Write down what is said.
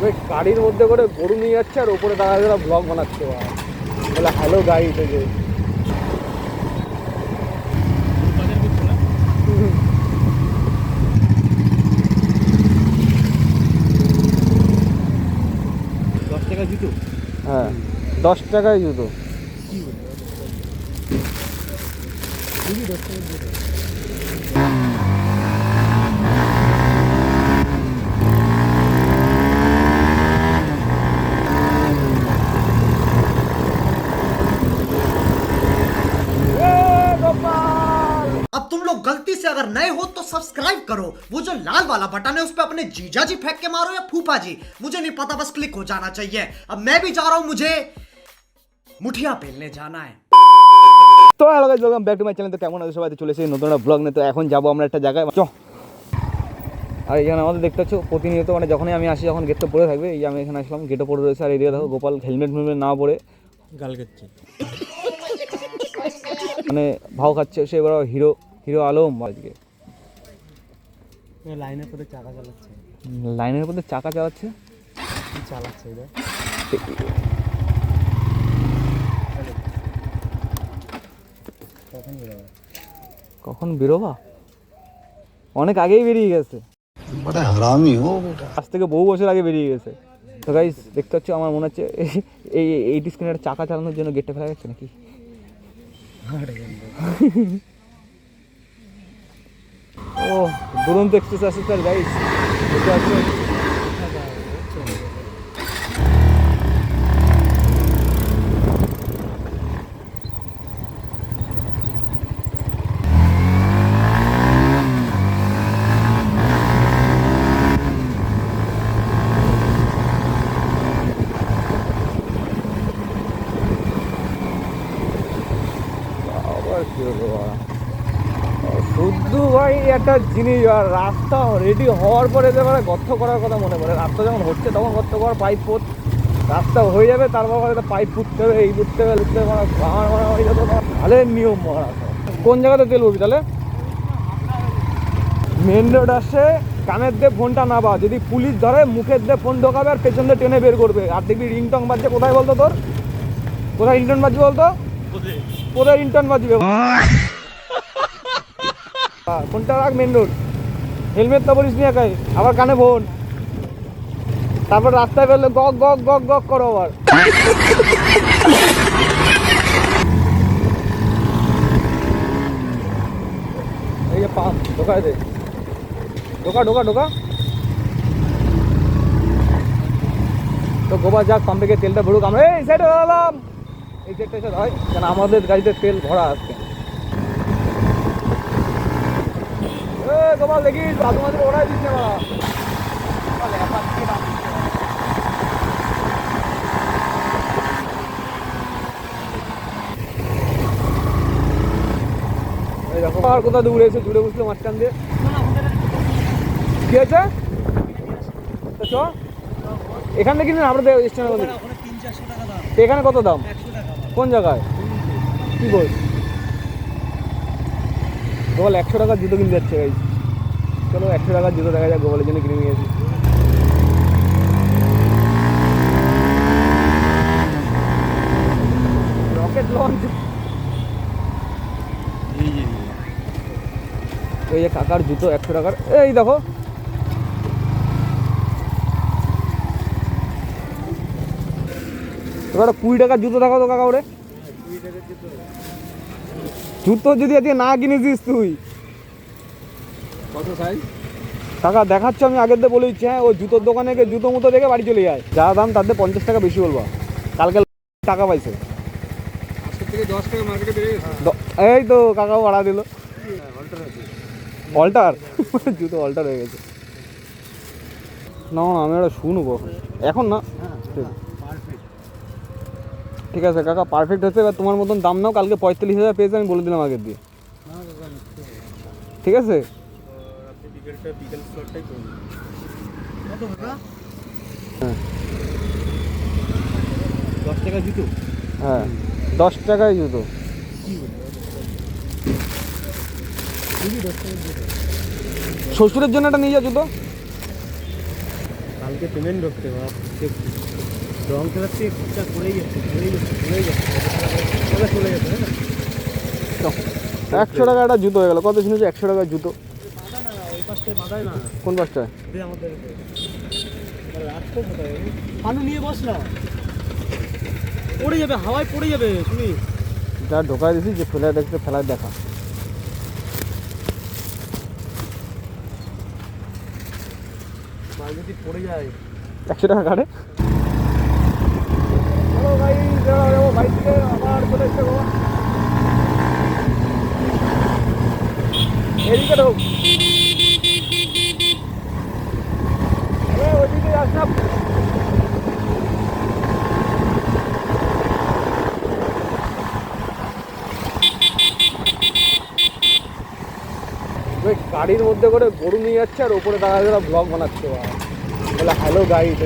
ওই গাড়ির মধ্যে করে গরু নিয়ে যাচ্ছে আর ওপরে দাঁড়া দাঁড়া ব্লগ বানাচ্ছে বলে হ্যালো গাড়ি থেকে। জুতো, হ্যাঁ 10 টাকায় জুতো। अब तुम लोग गलती से अगर नए हो तो सब्सक्राइब करो, वो जो लाल वाला बटन है उस पर अपने जीजा जी फेंक के मारो या फूफा जी, मुझे नहीं पता, बस क्लिक हो जाना चाहिए। अब मैं भी जा रहा हूं, मुझे मुठिया पेलने जाना है। তো hello guys, welcome back to my channel. তো কেমন আছে সবাই? চলে এসেছি নতুন একটা ব্লগ নিয়ে। তো এখন যাবো আমরা একটা জায়গায়, চ। আর এখানে আমাদের দেখতে পাচ্ছ প্রতিনিয়ত, মানে যখনই আমি আসি যখন গেটটা পড়ে থাকবে, এই আমি এখানে আসলাম গেটও পড়ে রয়েছে। আর এদিকে দেখো গোপাল হেলমেট না পরে গাল খাচ্ছে, মানে ভাও খাচ্ছে সে। এবার হিরো আলম আজকে লাইনের পথে চাকা চালাচ্ছে, কখন বেরোবা? অনেক আগেই বেরিয়ে গেছে, আজ থেকে বহু বছর আগে বেরিয়ে গেছে। তো গাইস দেখতে পাচ্ছ, আমার মনে হচ্ছে এই স্ক্রিনের চাকা চালানোর জন্য গেটটা ফেলা গেছে নাকি। ও দুরন্ত এক্সপ্রেস আসছে স্যার গাইস, দেখতে পাচ্ছেন। শুদ্ধ ভাই একটা জিনিস, আর রাস্তা রেডি হওয়ার পরে যে মানে গর্ত করার কথা মনে পড়ে। রাস্তা যখন হচ্ছে তখন গর্ত করার পাইপ পোত, রাস্তা হয়ে যাবে তারপর একটা পাইপ পুঁততে হবে, এই পুঁততে হবে, লুটতে হবে, ভালো নিয়ম মারা। কোন জায়গাতে তেল বলবি তাহলে? মেন রোড আসে, কানের দিয়ে ফোনটা নাবা, যদি পুলিশ ধরে মুখের দিয়ে ফোন ঢোকাবে আর পেছন দিয়ে টেনে বের করবে। আর দেখবি রিংটং বাজছে। কোথায় বলতো তোর? কোথায় রিংটন বাজবে বলতো? কোথায় রিংটন বাজবে? ফোনটা রাখ মেন রোড, হেলমেট তো বলিস নি একাই, আবার কানে ফোন, তারপর রাস্তায় বেরোলে গক গক গক গক করো আবার। এই যে পাম্প, ঢোকায় দে, ঢোকা ঢোকা ঢোকা। তো গোবা যাক, পাম্পে গিয়ে তেলটা ভরুক। আমরা এই সাইডে দাঁড়ালাম, এই সাইডটা এসে হয় কেন, আমাদের গাড়িতে তেল ভরা আসছে। গোপাল দেখিস বাদুমাদের ওরাই দিচ্ছে মারা। এই দেখো আর কোথাও দূরে এসে জুড়ে বসলো মাঝখান দিয়ে। কি আছে? তো চ এখান থেকে কিনে আমরা স্টেশনের মধ্যে। এখানে কত দাম? কোন জায়গায়? কি বল? গোপাল 100 টাকার জুতো কিনতে যাচ্ছে গাইস। চলো 100 টাকার জুতো দেখা যায়, গোপালের জন্য কিনে নিয়ে আসি। Rocket launch. এই যে কাকার জুতো 100 টাকার, এই দেখো। তোর 20 টাকার জুতো দেখাও তো কাকা। ওরে জুতো যদি আজকে না কিনেছিস তুই, কত সাইজ টাকা দেখাচ্ছ? আমি আগের দিয়ে বলে দিচ্ছি, হ্যাঁ ওই জুতোর দোকানে গিয়ে জুতো মুতো দেখে বাড়ি চলে যায়। যা দাম তার দিয়ে 50 টাকা বেশি বলবা। কালকে টাকা পাইছে, থেকে 10 টাকা মার্কেটে বেড়ে গেছে। এই তো কাকাও ভাড়া দিল। অল্টার জুতো অল্টার হয়ে গেছে। না না আমি ওটা শুনবো এখন না। ঠিক আছে কাকা, পারফেক্ট হচ্ছে। এবার তোমার মতন দাম নাও, কালকে 45,000 পেয়েছে আমি বলে দিলাম আগের দিয়ে। ঠিক আছে হ্যাঁ 10 টাকা জুতো, হ্যাঁ 10 টাকায় জুতো। শ্বশুরের জন্য একটা নিয়ে যা জুতো। কালকে পেমেন্ট ঢুকতে পার রং খেলার থেকে খরচা করেই যাচ্ছে চলে যাচ্ছে না 100 টাকা একটা জুতো হয়ে গেল। কত শুনেছি 100 টাকার জুতো? বাধা না ওই পাশটায় বাধায় না কোন পাশটায়? আমাদের রাখতো কোথায় পানু নিয়ে বস না পড়ে যাবে হাওয়ায় পড়ে যাবে তুমি যা ঢোকায় দিছি যে ফেলায় দেখতে ফেলায় দেখা। মাল যদি পড়ে যায় 100 টাকা কাটে। চলো ভাই যাবো বাইক থেকে আবার চলে এসছে বাবা। এদিকে ঢোক। ওইদিকে যাস না। গাড়ির মধ্যে করে গরু নিয়ে যাচ্ছে আর ওপরে দাঁড়া ব্লগ বানাচ্ছে বলে হ্যালো গাইস।